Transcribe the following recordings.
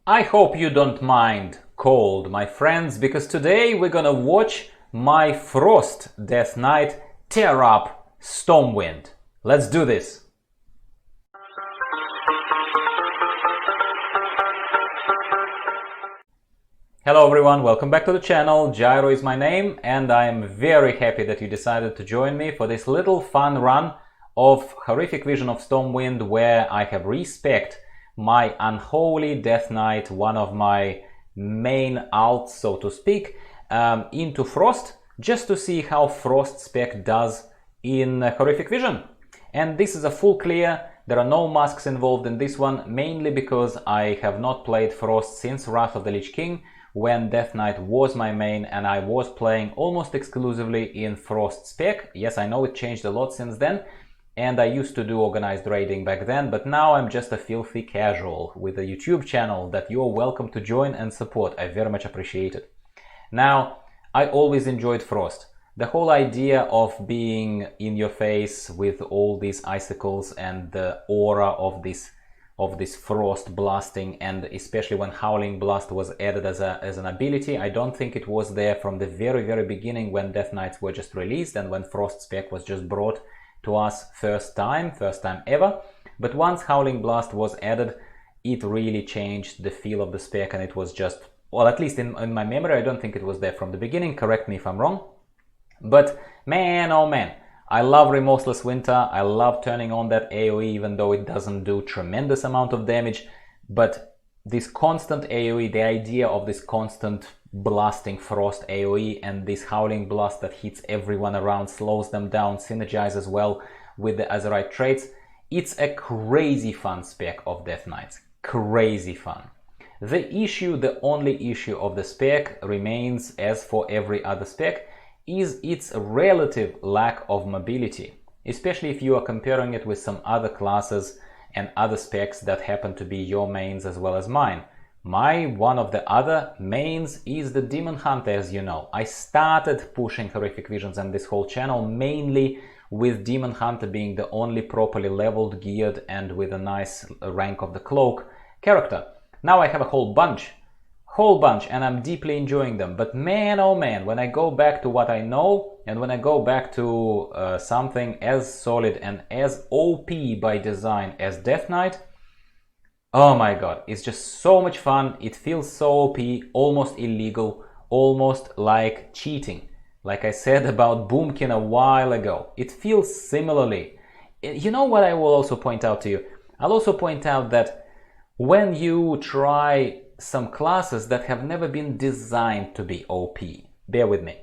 I hope you don't mind cold, my friends, because today we're gonna watch my Frost Death Knight tear up Stormwind. Let's do this! Hello everyone, welcome back to the channel. Gyro is my name and I am very happy that you decided to join me for this little fun run of Horrific Vision of Stormwind, where I have respec'd my Unholy Death Knight, one of my main alts, so to speak, into Frost, just to see how Frost spec does in Horrific Vision. And this is a full clear. There are no masks involved in this one, mainly because I have not played Frost since Wrath of the Lich King, when Death Knight was my main and I was playing almost exclusively in Frost spec. Yes, I know it changed a lot since then, and I used to do organized raiding back then, but now I'm just a filthy casual with a YouTube channel that you're welcome to join and support. I very much appreciate it. Now, I always enjoyed Frost. The whole idea of being in your face with all these icicles and the aura of this frost blasting, and especially when Howling Blast was added as an ability. I don't think it was there from the very beginning when Death Knights were just released and when Frost spec was just brought to us first time ever. But once Howling Blast was added, it really changed the feel of the spec, and it was just, well, at least in my memory, I don't think it was there from the beginning. Correct me if I'm wrong. But man, oh man, I love Remorseless Winter. I love turning on that AoE, even though it doesn't do tremendous amount of damage. But this constant AoE, the idea of this constant blasting frost AoE and this Howling Blast that hits everyone around, slows them down, synergizes well with the Azerite traits, it's a crazy fun spec of Death Knights. Crazy fun. The only issue of the spec remains, as for every other spec, is its relative lack of mobility, especially if you are comparing it with some other classes and other specs that happen to be your mains as well as mine. One of the other mains is the Demon Hunter, as you know. I started pushing Horrific Visions and this whole channel mainly with Demon Hunter being the only properly leveled, geared, and with a nice rank of the cloak character. Now I have a whole bunch, and I'm deeply enjoying them. But man, oh man, when I go back to what I know, and when I go back to something as solid and as OP by design as Death Knight, oh my god, it's just so much fun. It feels so OP, almost illegal, almost like cheating. Like I said about Boomkin a while ago, it feels similarly. You know what I will also point out to you? I'll also point out that when you try some classes that have never been designed to be OP, bear with me.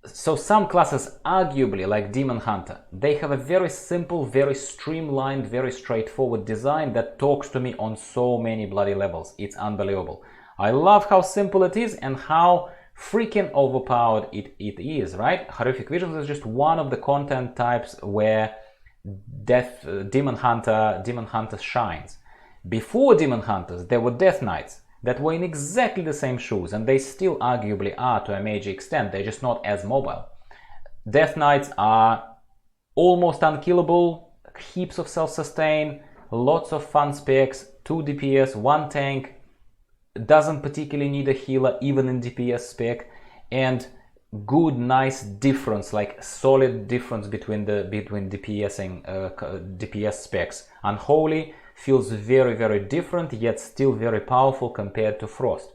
So some classes, arguably, like Demon Hunter, they have a very simple, very streamlined, very straightforward design that talks to me on so many bloody levels. It's unbelievable. I love how simple it is and how freaking overpowered it is, right? Horrific Visions is just one of the content types where Demon Hunter shines. Before Demon Hunters, there were Death Knights that were in exactly the same shoes, and they still arguably are to a major extent. They're just not as mobile. Death Knights are almost unkillable, heaps of self-sustain, lots of fun specs, 2 DPS, 1 tank, doesn't particularly need a healer even in DPS spec, and good, nice difference, like solid difference between DPS specs. Unholy feels very different, yet still very powerful compared to Frost.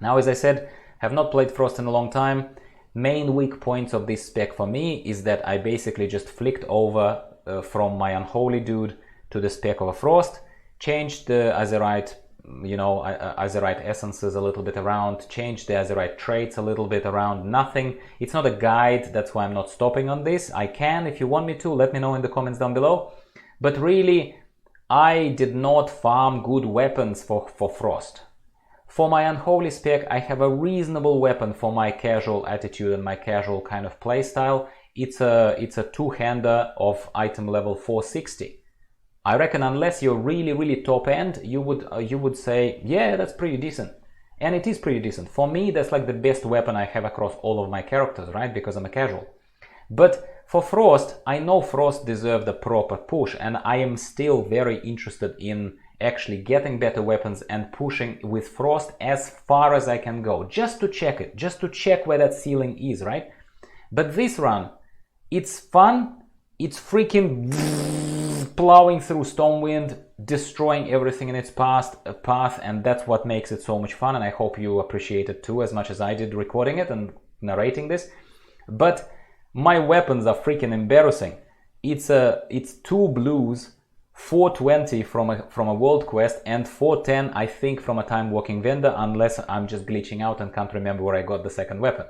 Now, as I said, have not played Frost in a long time. Main weak points of this spec for me is that I basically just flicked over from my Unholy dude to the spec of a Frost, changed the Azerite, Azerite essences a little bit around, changed the Azerite traits a little bit around. Nothing. It's not a guide, that's why I'm not stopping on this. I can, if you want me to, let me know in the comments down below. But really, I did not farm good weapons for Frost. For my Unholy spec, I have a reasonable weapon for my casual attitude and my casual kind of playstyle. It's a two-hander of item level 460. I reckon unless you're really top end, you would say, yeah, that's pretty decent. And it is pretty decent. For me, that's like the best weapon I have across all of my characters, right? Because I'm a casual. But for Frost, I know Frost deserved a proper push, and I am still very interested in actually getting better weapons and pushing with Frost as far as I can go, just to check it, just to check where that ceiling is, right? But this run, it's fun, it's freaking plowing through Stormwind, destroying everything in its path, and that's what makes it so much fun, and I hope you appreciate it too, as much as I did recording it and narrating this. But my weapons are freaking embarrassing. It's 2 blues, 420 from a world quest, and 410 I think from a time walking vendor, unless I'm just glitching out and can't remember where I got the second weapon.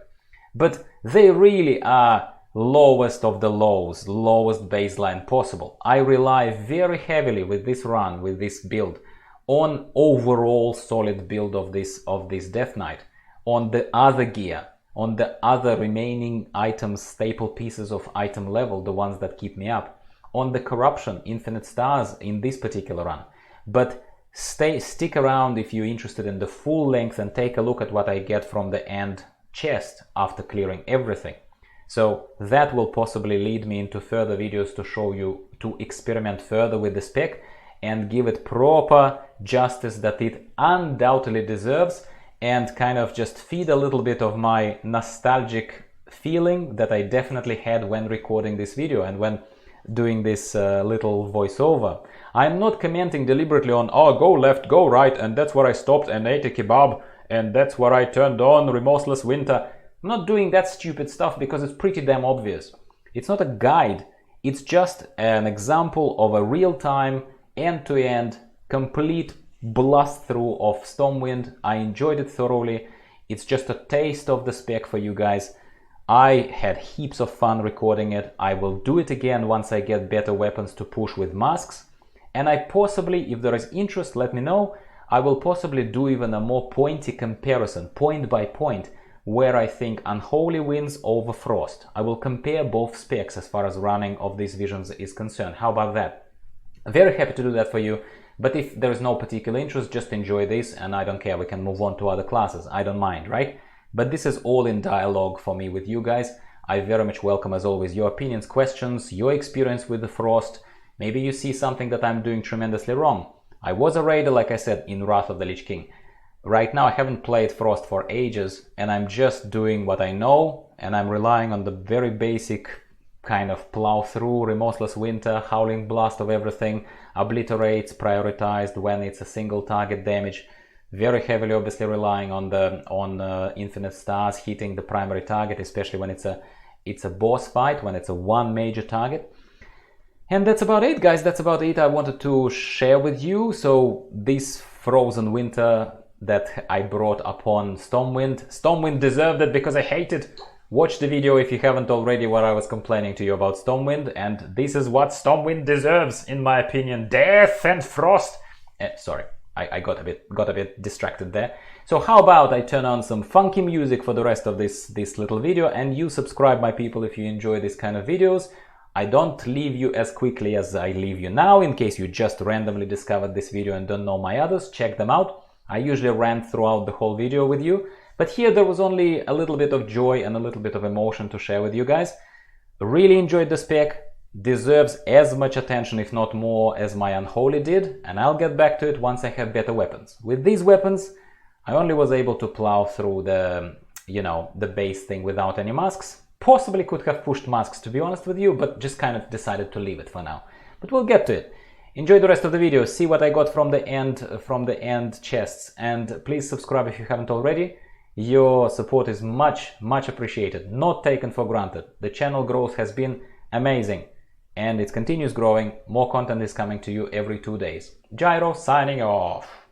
But they really are lowest of the lows, lowest baseline possible. I rely very heavily with this run, with this build, on overall solid build of this Death Knight, on the other gear, on the other remaining items, staple pieces of item level, the ones that keep me up, on the corruption, infinite stars in this particular run. But stick around if you're interested in the full length and take a look at what I get from the end chest after clearing everything. So that will possibly lead me into further videos to show you, to experiment further with the spec and give it proper justice that it undoubtedly deserves, and kind of just feed a little bit of my nostalgic feeling that I definitely had when recording this video and when doing this little voiceover. I'm not commenting deliberately on, oh, go left, go right, and that's where I stopped and ate a kebab, and that's where I turned on Remorseless Winter. I'm not doing that stupid stuff because it's pretty damn obvious. It's not a guide, it's just an example of a real-time, end-to-end, complete blast through of Stormwind. I enjoyed it thoroughly. It's just a taste of the spec for you guys. I had heaps of fun recording it. I will do it again once I get better weapons to push with masks. And I possibly, if there is interest, let me know. I will possibly do even a more pointy comparison, point by point, where I think Unholy wins over Frost. I will compare both specs as far as running of these visions is concerned. How about that? Very happy to do that for you. But if there is no particular interest, just enjoy this and I don't care, we can move on to other classes, I don't mind, right? But this is all in dialogue for me with you guys. I very much welcome, as always, your opinions, questions, your experience with the Frost. Maybe you see something that I'm doing tremendously wrong. I was a raider, like I said, in Wrath of the Lich King. Right now I haven't played Frost for ages and I'm just doing what I know, and I'm relying on the very basic kind of plow through, Remorseless Winter, Howling Blast of everything, obliterates, prioritized when it's a single target damage, very heavily obviously relying on infinite stars hitting the primary target, especially when it's a boss fight, when it's a one major target. And that's about it, guys. That's about it I wanted to share with you. So this frozen winter that I brought upon Stormwind deserved it because I hate it. Watch the video if you haven't already where I was complaining to you about Stormwind, and this is what Stormwind deserves, in my opinion. Death and Frost. Sorry, I got a bit distracted there. So how about I turn on some funky music for the rest of this little video, and you subscribe, my people, if you enjoy this kind of videos. I don't leave you as quickly as I leave you now, in case you just randomly discovered this video and don't know my others. Check them out. I usually rant throughout the whole video with you. But here there was only a little bit of joy and a little bit of emotion to share with you guys. Really enjoyed the spec, deserves as much attention if not more as my Unholy did, and I'll get back to it once I have better weapons. With these weapons I only was able to plow through the, the base thing without any masks. Possibly could have pushed masks, to be honest with you, but just kind of decided to leave it for now. But we'll get to it. Enjoy the rest of the video, see what I got from the end chests, and please subscribe if you haven't already. Your support is much appreciated, not taken for granted. The channel growth has been amazing and it continues growing. More content is coming to you every 2 days. Gyro signing off.